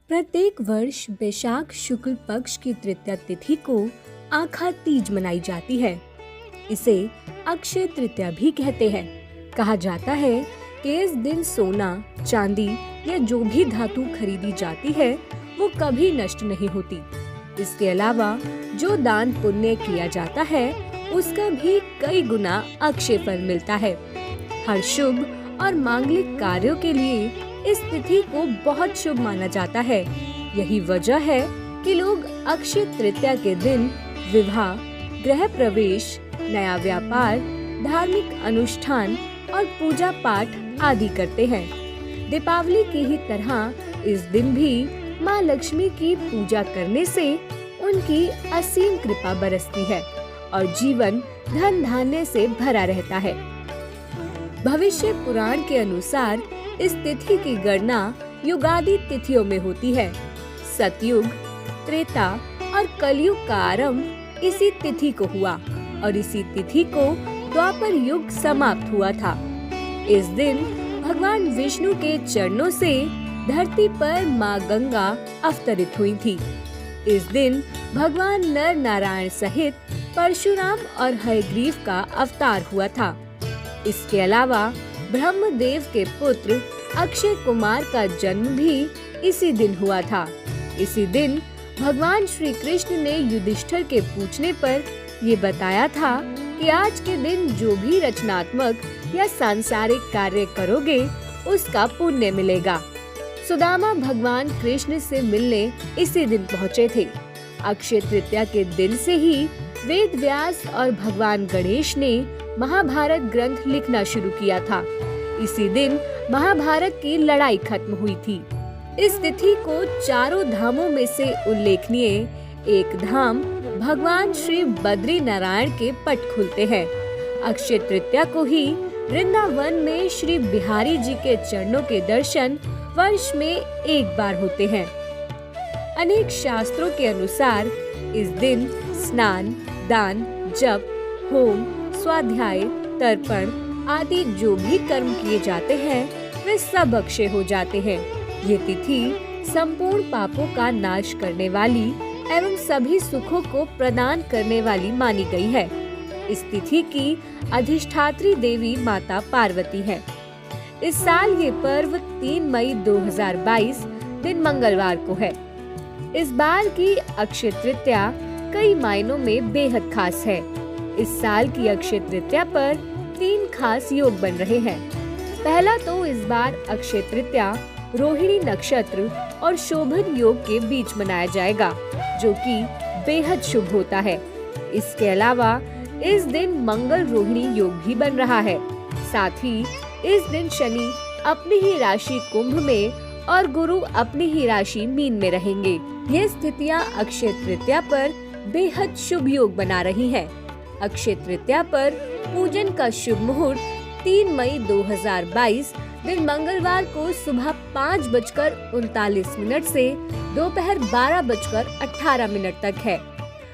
प्रत्येक वर्ष वैशाख शुक्ल पक्ष की तृतीया तिथि को आखा तीज मनाई जाती है। इसे अक्षय तृतीया भी कहते हैं। कहा जाता है कि इस दिन सोना, चांदी या जो भी धातु खरीदी जाती है वो कभी नष्ट नहीं होती। इसके अलावा जो दान पुण्य किया जाता है उसका भी कई गुना अक्षय फल मिलता है। हर शुभ और मांगलिक कार्यों के लिए इस तिथि को बहुत शुभ माना जाता है। यही वजह है कि लोग अक्षय तृतीया के दिन विवाह, गृह प्रवेश, नया व्यापार, धार्मिक अनुष्ठान और पूजा पाठ आदि करते हैं। दीपावली की ही तरह इस दिन भी माँ लक्ष्मी की पूजा करने से उनकी असीम कृपा बरसती है और जीवन धन धान्य से भरा रहता है। भविष्य पुराण के अनुसार इस तिथि की गणना युगादि तिथियों में होती है। सतयुग, त्रेता और कलयुग का आरंभ इसी तिथि को हुआ और इसी तिथि को द्वापर युग समाप्त हुआ था। इस दिन भगवान विष्णु के चरणों से धरती पर माँ गंगा अवतरित हुई थी। इस दिन भगवान नर नारायण सहित परशुराम और हयग्रीव का अवतार हुआ था। इसके अलावा ब्रह्मदेव के पुत्र अक्षय कुमार का जन्म भी इसी दिन हुआ था। इसी दिन भगवान श्री कृष्ण ने युधिष्ठिर के पूछने पर ये बताया था कि आज के दिन जो भी रचनात्मक या सांसारिक कार्य करोगे उसका पुण्य मिलेगा। सुदामा भगवान कृष्ण से मिलने इसी दिन पहुँचे थे। अक्षय तृतीया के दिन से ही वेद व्यास और भगवान गणेश ने महाभारत ग्रंथ लिखना शुरू किया था। इसी दिन महाभारत की लड़ाई खत्म हुई थी। इस तिथि को चारों धामों में से उल्लेखनीय एक धाम भगवान श्री बद्री नारायण के पट खुलते हैं। अक्षय तृतीया को ही वृंदावन में श्री बिहारी जी के चरणों के दर्शन वर्ष में एक बार होते हैं। अनेक शास्त्रों के अनुसार इस दिन स्नान, दान, जप, होम, स्वाध्याय, तर्पण आदि जो भी कर्म किए जाते हैं वे सब अक्षय हो जाते हैं। ये तिथि संपूर्ण पापों का नाश करने वाली एवं सभी सुखों को प्रदान करने वाली मानी गई है। इस तिथि की अधिष्ठात्री देवी माता पार्वती है। इस साल ये पर्व 3 मई 2022 दिन मंगलवार को है। इस बार की अक्षय तृतीया कई मायनों में बेहद खास है। इस साल की अक्षय तृतीया पर 3 खास योग बन रहे हैं। पहला तो इस बार अक्षय तृतीया रोहिणी नक्षत्र और शोभन योग के बीच मनाया जाएगा, जो कि बेहद शुभ होता है। इसके अलावा इस दिन मंगल रोहिणी योग भी बन रहा है। साथ ही इस दिन शनि अपनी ही राशि कुंभ में और गुरु अपनी ही राशि मीन में रहेंगे। ये स्थितियाँ अक्षय तृतीया पर बेहद शुभ योग बना रही हैं। अक्षय तृतीया पर पूजन का शुभ मुहूर्त 3 मई 2022 दिन मंगलवार को सुबह 5:39 से दोपहर 12:18 तक है।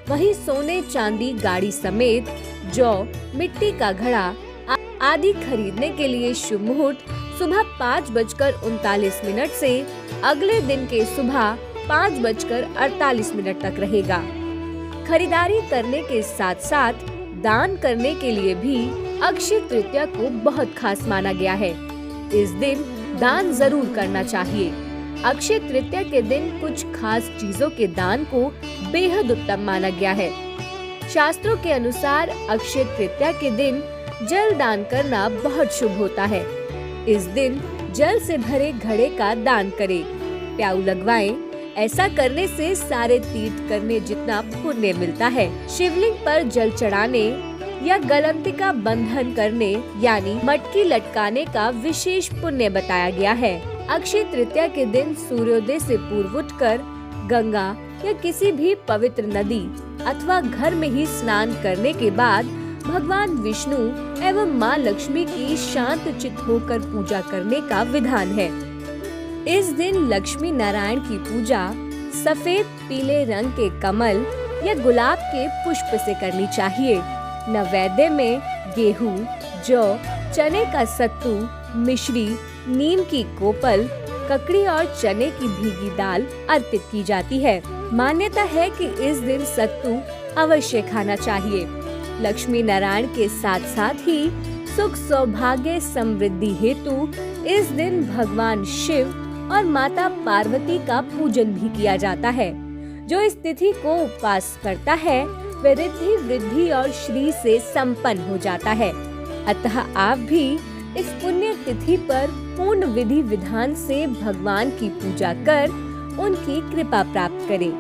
वहीं सोने, चांदी, गाड़ी समेत जौ, मिट्टी का घड़ा आदि खरीदने के लिए शुभ मुहूर्त सुबह 5:39 से अगले दिन के सुबह 5:48 तक रहेगा। खरीदारी करने के साथ साथ दान करने के लिए भी अक्षय तृतीया को बहुत खास माना गया है। इस दिन दान जरूर करना चाहिए। अक्षय तृतीया के दिन कुछ खास चीजों के दान को बेहद उत्तम माना गया है। शास्त्रों के अनुसार अक्षय तृतीया के दिन जल दान करना बहुत शुभ होता है। इस दिन जल से भरे घड़े का दान करें, प्याऊ लगवाएं। ऐसा करने से सारे तीर्थ करने जितना पुण्य मिलता है। शिवलिंग पर जल चढ़ाने या गलंतिका बंधन करने यानी मटकी लटकाने का विशेष पुण्य बताया गया है। अक्षय तृतीया के दिन सूर्योदय से पूर्व उठकर गंगा या किसी भी पवित्र नदी अथवा घर में ही स्नान करने के बाद भगवान विष्णु एवं माँ लक्ष्मी की शांत चित्त होकर पूजा करने का विधान है। इस दिन लक्ष्मी नारायण की पूजा सफेद पीले रंग के कमल या गुलाब के पुष्प से करनी चाहिए। नैवेद्य में गेहूं, जौ, चने का सत्तू, मिश्री, नीम की कोपल, ककड़ी और चने की भीगी दाल अर्पित की जाती है। मान्यता है कि इस दिन सत्तू अवश्य खाना चाहिए। लक्ष्मी नारायण के साथ साथ ही सुख सौभाग्य समृद्धि हेतु इस दिन भगवान शिव और माता पार्वती का पूजन भी किया जाता है। जो इस तिथि को उपवास करता है वह रिद्धि वृद्धि और श्री से संपन्न हो जाता है। अतः आप भी इस पुण्य तिथि पर पूर्ण विधि विधान से भगवान की पूजा कर उनकी कृपा प्राप्त करें।